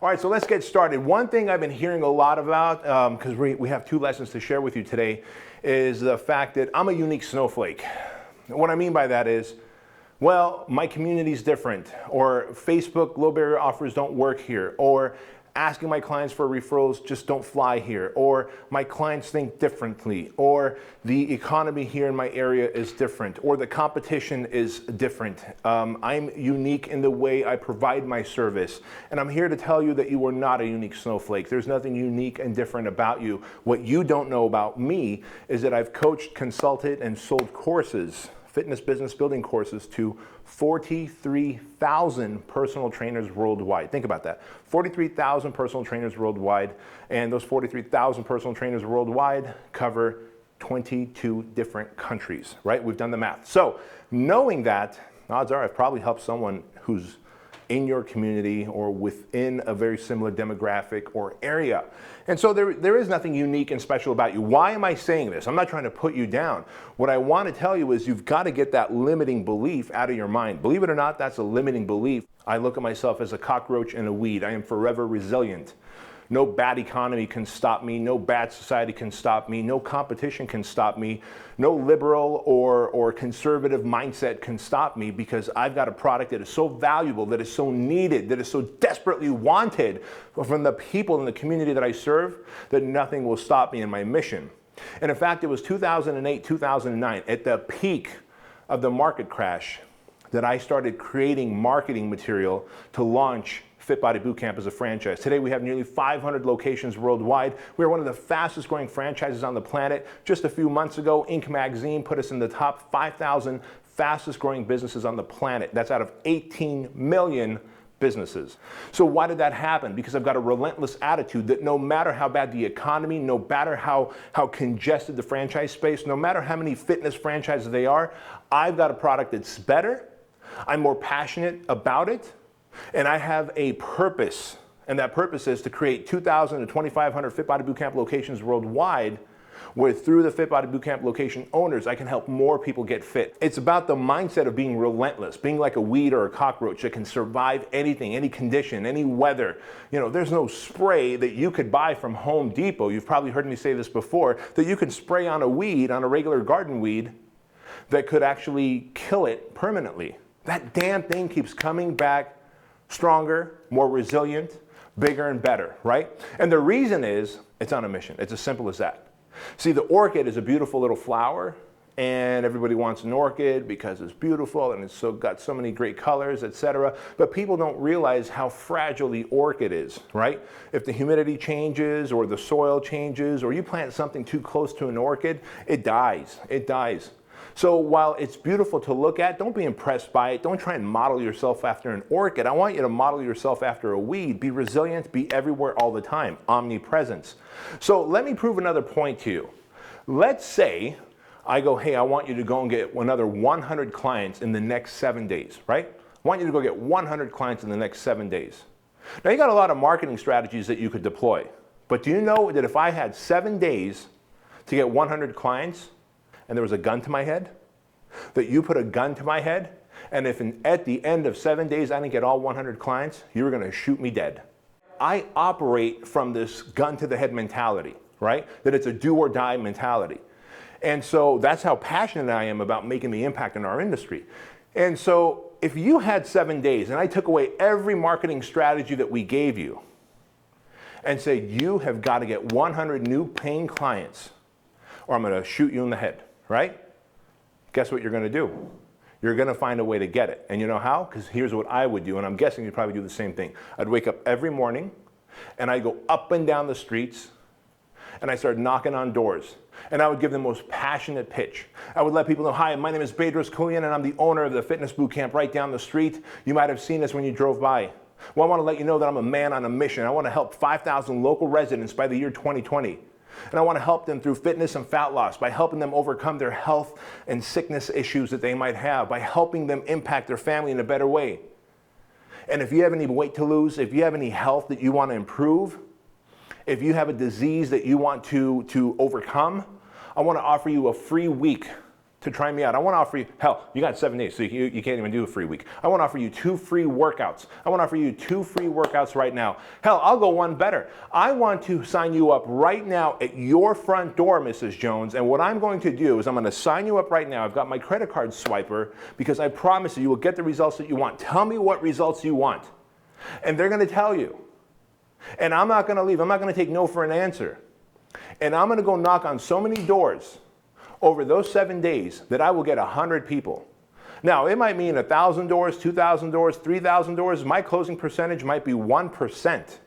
All right, so let's get started. One thing I've been hearing a lot about, because we have 2 lessons to share with you today, is the fact that I'm a unique snowflake. What I mean by that is, well, my community's different, or Facebook low barrier offers don't work here, or asking my clients for referrals just don't fly here, or my clients think differently, or the economy here in my area is different, or the competition is different. I'm unique in the way I provide my service, and I'm here to tell you that you are not a unique snowflake. There's nothing unique and different about you. What you don't know about me is that I've coached, consulted, and sold courses, fitness business building courses, to 43,000 personal trainers worldwide. Think about that. 43,000 personal trainers worldwide, and those 43,000 personal trainers worldwide cover 22 different countries, right? We've done the math. So knowing that, odds are I've probably helped someone who's in your community or within a very similar demographic or area. And so there is nothing unique and special about you. Why am I saying this? I'm not trying to put you down. What I want to tell you is you've got to get that limiting belief out of your mind. Believe it or not, that's a limiting belief. I look at myself as a cockroach in a weed. I am forever resilient. No bad economy can stop me. No bad society can stop me. No competition can stop me. No liberal or conservative mindset can stop me, because I've got a product that is so valuable, that is so needed, that is so desperately wanted from the people in the community that I serve, that nothing will stop me in my mission. And in fact, it was 2008, 2009, at the peak of the market crash, that I started creating marketing material to launch Fit Body Bootcamp as a franchise. Today we have nearly 500 locations worldwide. We are one of the fastest growing franchises on the planet. Just a few months ago, Inc. magazine put us in the top 5,000 fastest growing businesses on the planet. That's out of 18 million businesses. So why did that happen? Because I've got a relentless attitude that no matter how bad the economy, no matter how congested the franchise space, no matter how many fitness franchises they are, I've got a product that's better, I'm more passionate about it, and I have a purpose, and that purpose is to create 2,000 to 2,500 Fit Body Bootcamp locations worldwide, where through the Fit Body Bootcamp location owners, I can help more people get fit. It's about the mindset of being relentless, being like a weed or a cockroach that can survive anything, any condition, any weather. You know, there's no spray that you could buy from Home Depot, you've probably heard me say this before, that you can spray on a weed, on a regular garden weed, that could actually kill it permanently. That damn thing keeps coming back stronger, more resilient, bigger and better, right? And the reason is, it's on a mission. It's as simple as that. See, the orchid is a beautiful little flower, and everybody wants an orchid because it's beautiful and it's got so many great colors, etc. But people don't realize how fragile the orchid is, right? If the humidity changes or the soil changes, or you plant something too close to an orchid, it dies. It dies. So while it's beautiful to look at, don't be impressed by it. Don't try and model yourself after an orchid. I want you to model yourself after a weed. Be resilient, be everywhere all the time, omnipresence. So let me prove another point to you. Let's say I go, hey, I want you to go and get another 100 clients in the next 7 days, right? I want you to go get 100 clients in the next 7 days. Now you got a lot of marketing strategies that you could deploy, but do you know that if I had 7 days to get 100 clients, and there was a gun to my head, that you put a gun to my head, and if at the end of 7 days I didn't get all 100 clients, you were gonna shoot me dead. I operate from this gun to the head mentality, right? That it's a do or die mentality. And so that's how passionate I am about making the impact in our industry. And so if you had 7 days and I took away every marketing strategy that we gave you and said, you have got to get 100 new paying clients, or I'm gonna shoot you in the head, right? Guess what you're gonna do? You're gonna find a way to get it. And you know how? Because here's what I would do, and I'm guessing you'd probably do the same thing. I'd wake up every morning, and I'd go up and down the streets, and I started knocking on doors. And I would give the most passionate pitch. I would let people know, hi, my name is Bedros Koulian, and I'm the owner of the fitness boot camp right down the street. You might have seen us when you drove by. Well, I wanna let you know that I'm a man on a mission. I wanna help 5,000 local residents by the year 2020. And I want to help them through fitness and fat loss, by helping them overcome their health and sickness issues that they might have, by helping them impact their family in a better way. And if you have any weight to lose, if you have any health that you want to improve, if you have a disease that you want to overcome, I want to offer you a free week to try me out. I want to offer you, hell, you got 7 days, so you can't even do a free week. I want to offer you 2 free workouts. I want to offer you 2 free workouts right now. Hell, I'll go one better. I want to sign you up right now at your front door, Mrs. Jones, and what I'm going to do is I'm going to sign you up right now. I've got my credit card swiper because I promise you will get the results that you want. Tell me what results you want. And they're going to tell you. And I'm not going to leave. I'm not going to take no for an answer. And I'm going to go knock on so many doors over those 7 days that I will get 100 people. Now, it might mean 1,000 doors, 2,000 doors, 3,000 doors. My closing percentage might be 1%.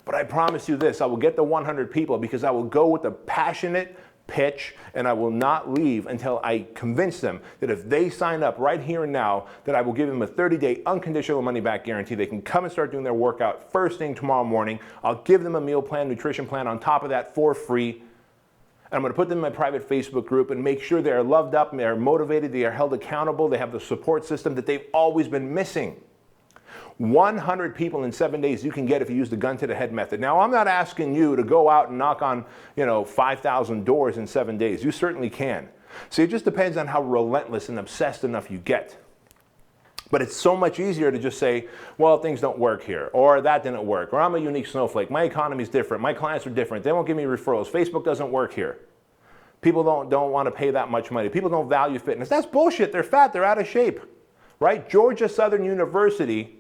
But I promise you this, I will get the 100 people because I will go with a passionate pitch and I will not leave until I convince them that if they sign up right here and now, that I will give them a 30-day unconditional money-back guarantee. They can come and start doing their workout first thing tomorrow morning. I'll give them a meal plan, nutrition plan on top of that for free. And I'm going to put them in my private Facebook group and make sure they are loved up, they are motivated, they are held accountable, they have the support system that they've always been missing. 100 people in 7 days you can get if you use the gun to the head method. Now, I'm not asking you to go out and knock on, 5,000 doors in 7 days. You certainly can. See, it just depends on how relentless and obsessed enough you get. But it's so much easier to just say, well, things don't work here, or that didn't work, or I'm a unique snowflake, my economy's different, my clients are different, they won't give me referrals, Facebook doesn't work here. People don't want to pay that much money. People don't value fitness. That's bullshit. They're fat, they're out of shape, right? Georgia Southern University,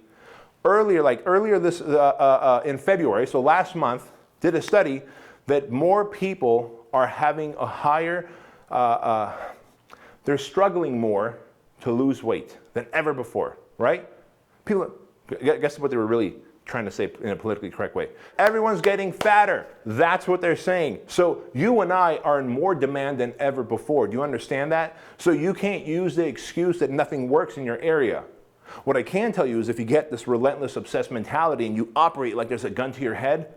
earlier this in February, so last month, did a study that more people are having a higher, they're struggling more to lose weight than ever before, right? People, guess what they were really trying to say in a politically correct way? Everyone's getting fatter. That's what they're saying. So you and I are in more demand than ever before. Do you understand that? So you can't use the excuse that nothing works in your area. What I can tell you is if you get this relentless, obsessed mentality and you operate like there's a gun to your head,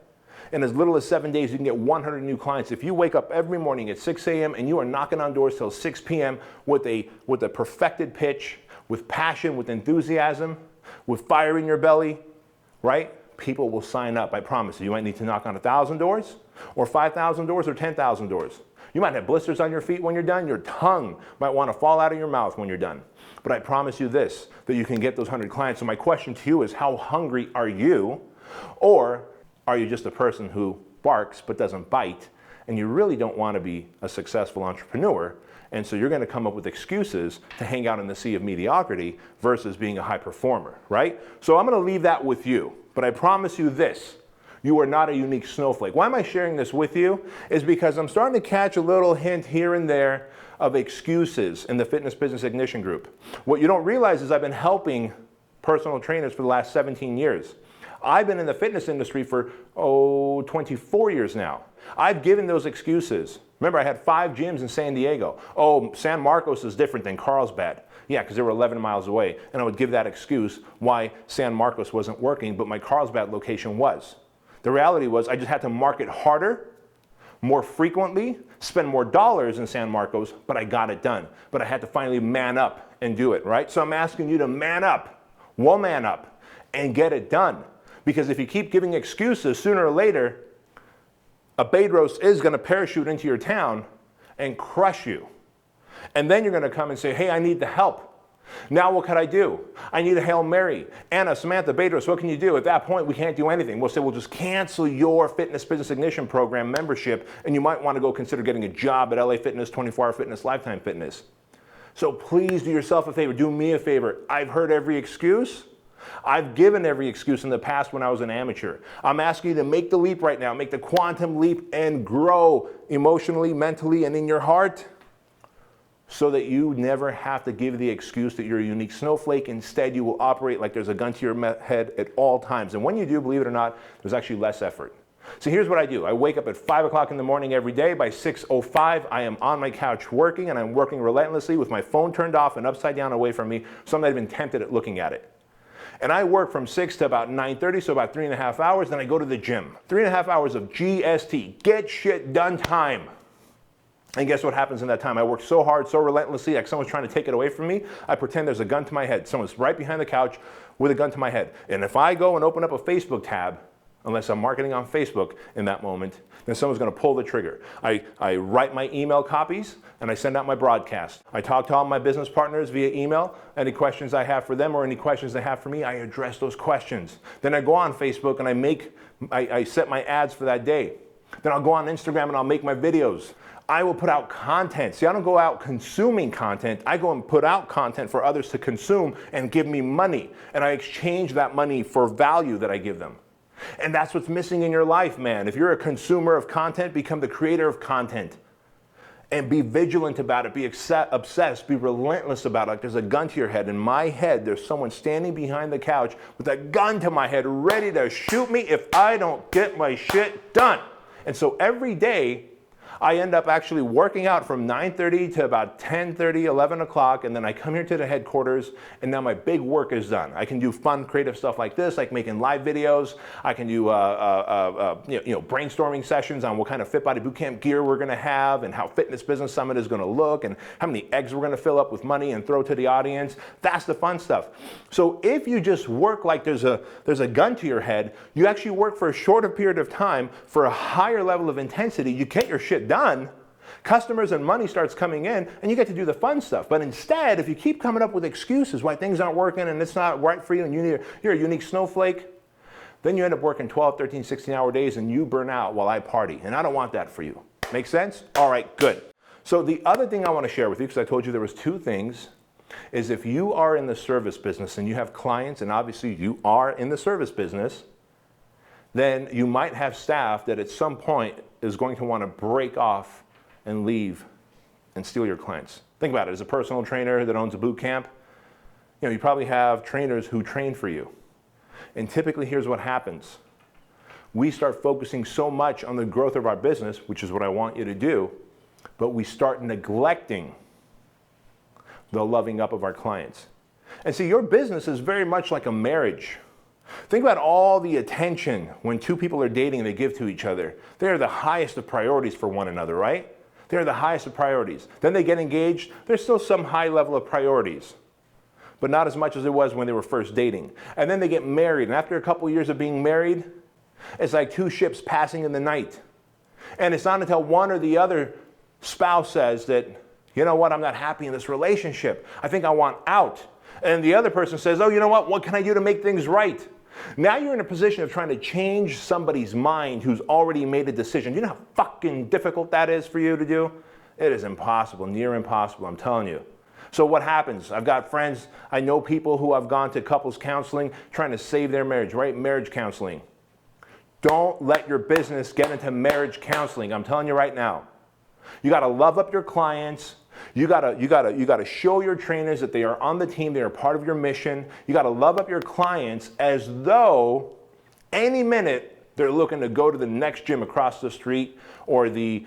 in as little as 7 days, you can get 100 new clients. If you wake up every morning at 6 a.m. and you are knocking on doors till 6 p.m. with a perfected pitch, with passion, with enthusiasm, with fire in your belly, right? People will sign up, I promise you. You might need to knock on 1,000 doors, or 5,000 doors, or 10,000 doors. You might have blisters on your feet when you're done. Your tongue might want to fall out of your mouth when you're done. But I promise you this, that you can get those 100 clients. So my question to you is, how hungry are you? Or are you just a person who barks but doesn't bite, and you really don't want to be a successful entrepreneur, and so you're going to come up with excuses to hang out in the sea of mediocrity versus being a high performer, right? So I'm going to leave that with you, but I promise you this, you are not a unique snowflake. Why am I sharing this with you? Is because I'm starting to catch a little hint here and there of excuses in the Fitness Business Ignition group. What you don't realize is I've been helping personal trainers for the last 17 years. I've been in the fitness industry for, 24 years now. I've given those excuses. Remember, I had 5 gyms in San Diego. Oh, San Marcos is different than Carlsbad. Yeah, because they were 11 miles away. And I would give that excuse why San Marcos wasn't working, but my Carlsbad location was. The reality was I just had to market harder, more frequently, spend more dollars in San Marcos, but I got it done. But I had to finally man up and do it, right? So I'm asking you to man up, woman up, and get it done. Because if you keep giving excuses, sooner or later, a Bedros is going to parachute into your town and crush you. And then you're going to come and say, hey, I need the help. Now what could I do? I need a Hail Mary. Anna, Samantha, Bedros, what can you do? At that point, we can't do anything. We'll say, we'll just cancel your Fitness Business Ignition program membership, and you might want to go consider getting a job at LA Fitness, 24-Hour Fitness, Lifetime Fitness. So please do yourself a favor. Do me a favor. I've heard every excuse. I've given every excuse in the past when I was an amateur. I'm asking you to make the leap right now, make the quantum leap and grow emotionally, mentally, and in your heart so that you never have to give the excuse that you're a unique snowflake. Instead, you will operate like there's a gun to your head at all times. And when you do, believe it or not, there's actually less effort. So here's what I do. I wake up at 5 o'clock in the morning every day. By 6:05, I am on my couch working, and I'm working relentlessly with my phone turned off and upside down away from me, so I'm not even tempted at looking at it. And I work from 6 to about 9:30, so about 3.5 hours, then I go to the gym. 3.5 hours of GST, get shit done time. And guess what happens in that time? I work so hard, so relentlessly, like someone's trying to take it away from me. I pretend there's a gun to my head. Someone's right behind the couch with a gun to my head. And if I go and open up a Facebook tab, unless I'm marketing on Facebook in that moment, then someone's going to pull the trigger. I write my email copies and I send out my broadcast. I talk to all my business partners via email. Any questions I have for them or any questions they have for me, I address those questions. Then I go on Facebook and I set my ads for that day. Then I'll go on Instagram and I'll make my videos. I will put out content. See, I don't go out consuming content. I go and put out content for others to consume and give me money. And I exchange that money for value that I give them. And that's what's missing in your life, man. If you're a consumer of content, become the creator of content. And be vigilant about it, be obsessed, be relentless about it. Like there's a gun to your head. In my head, there's someone standing behind the couch with a gun to my head, ready to shoot me if I don't get my shit done. And so every day, I end up actually working out from 9:30 to about 10:30, 11 o'clock, and then I come here to the headquarters, and now my big work is done. I can do fun, creative stuff like this, like making live videos. I can do brainstorming sessions on what kind of Fit Body Bootcamp gear we're going to have, and how Fitness Business Summit is going to look, and how many eggs we're going to fill up with money and throw to the audience. That's the fun stuff. So if you just work like there's a gun to your head, you actually work for a shorter period of time for a higher level of intensity. You get your shit done, customers and money starts coming in, and you get to do the fun stuff. But instead, if you keep coming up with excuses why things aren't working and it's not right for you and you're a unique snowflake, then you end up working 12, 13, 16-hour days and you burn out while I party. And I don't want that for you. Make sense? All right, good. So the other thing I want to share with you, because I told you there was two things, is if you are in the service business and you have clients, and obviously you are in the service business, then you might have staff that at some point is going to want to break off and leave and steal your clients. Think about it. As a personal trainer that owns a boot camp, you probably have trainers who train for you. And typically, here's what happens. We start focusing so much on the growth of our business, which is what I want you to do, but we start neglecting the loving up of our clients. And see, your business is very much like a marriage. Think about all the attention when two people are dating and they give to each other. They are the highest of priorities for one another, right? They are the highest of priorities. Then they get engaged. There's still some high level of priorities, but not as much as it was when they were first dating. And then they get married. And after a couple years of being married, it's like two ships passing in the night. And it's not until one or the other spouse says that, you know what, I'm not happy in this relationship. I think I want out. And the other person says, oh, you know what can I do to make things right? Now you're in a position of trying to change somebody's mind who's already made a decision. You know how fucking difficult that is for you to do? It is impossible, near impossible, I'm telling you. So what happens? I've got friends, I know people who have gone to couples counseling trying to save their marriage, right? Marriage counseling. Don't let your business get into marriage counseling. I'm telling you right now. You got to love up your clients. You gotta show your trainers that they are on the team, they are part of your mission. You gotta love up your clients as though any minute they're looking to go to the next gym across the street or the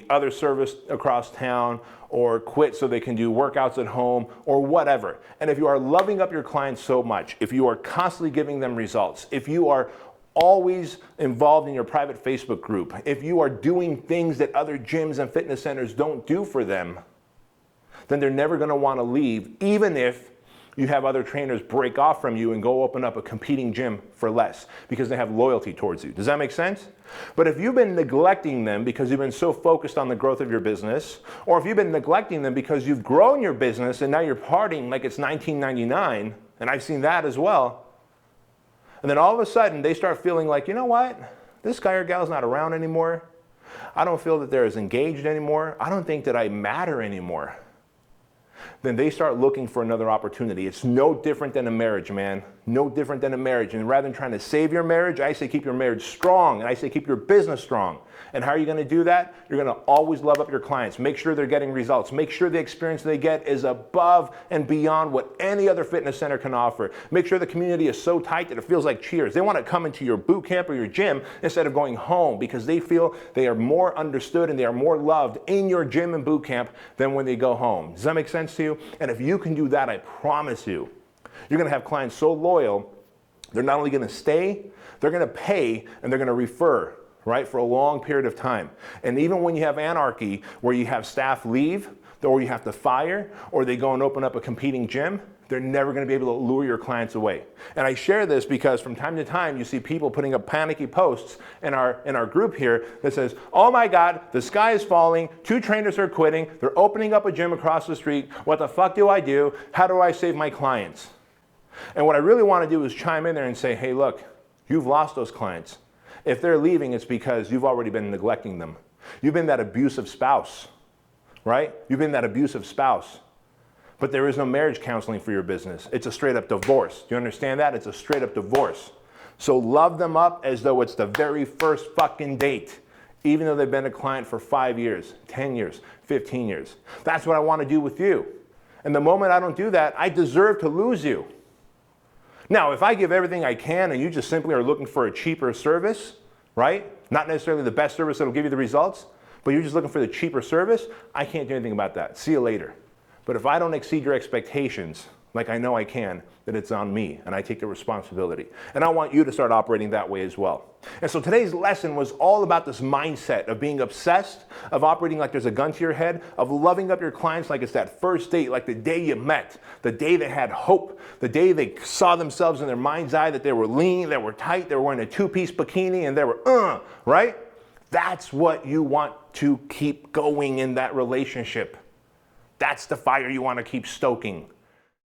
other service across town, or quit so they can do workouts at home or whatever. And if you are loving up your clients so much, if you are constantly giving them results, if you are always involved in your private Facebook group, if you are doing things that other gyms and fitness centers don't do for them, then they're never going to want to leave, even if you have other trainers break off from you and go open up a competing gym for less, because they have loyalty towards you. Does that make sense? But if you've been neglecting them because you've been so focused on the growth of your business, or if you've been neglecting them because you've grown your business and now you're partying like it's 1999, and I've seen that as well, and then all of a sudden they start feeling like, you know what? This guy or gal's not around anymore. I don't feel that they're as engaged anymore. I don't think that I matter anymore. Then they start looking for another opportunity. It's no different than a marriage, man. No different than a marriage. And rather than trying to save your marriage, I say keep your marriage strong, and I say keep your business strong. And how are you going to do that? You're going to always love up your clients. Make sure they're getting results. Make sure the experience they get is above and beyond what any other fitness center can offer. Make sure the community is so tight that it feels like Cheers. They want to come into your boot camp or your gym instead of going home, because they feel they are more understood and they are more loved in your gym and boot camp than when they go home. Does that make sense to you? And if you can do that, I promise you, you're going to have clients so loyal, they're not only going to stay, they're going to pay, and they're going to refer, right, for a long period of time. And even when you have anarchy, where you have staff leave, or you have to fire, or they go and open up a competing gym, they're never going to be able to lure your clients away. And I share this because from time to time you see people putting up panicky posts in our group here that says, oh my God, the sky is falling, 2 trainers are quitting, they're opening up a gym across the street, what the fuck do I do? How do I save my clients? And what I really want to do is chime in there and say, hey look, you've lost those clients. If they're leaving, it's because you've already been neglecting them. You've been that abusive spouse, right? You've been that abusive spouse. But there is no marriage counseling for your business. It's a straight up divorce. Do you understand that? It's a straight up divorce. So love them up as though it's the very first fucking date, even though they've been a client for 5 years, 10 years, 15 years. That's what I want to do with you. And the moment I don't do that, I deserve to lose you. Now, if I give everything I can and you just simply are looking for a cheaper service, right? Not necessarily the best service that'll give you the results, but you're just looking for the cheaper service, I can't do anything about that. See you later. But if I don't exceed your expectations, like I know I can, then it's on me and I take the responsibility. And I want you to start operating that way as well. And so today's lesson was all about this mindset of being obsessed, of operating like there's a gun to your head, of loving up your clients like it's that first date, like the day you met, the day they had hope, the day they saw themselves in their mind's eye that they were lean, they were tight, they were wearing a 2-piece bikini and they were, right? That's what you want to keep going in that relationship. That's the fire you want to keep stoking.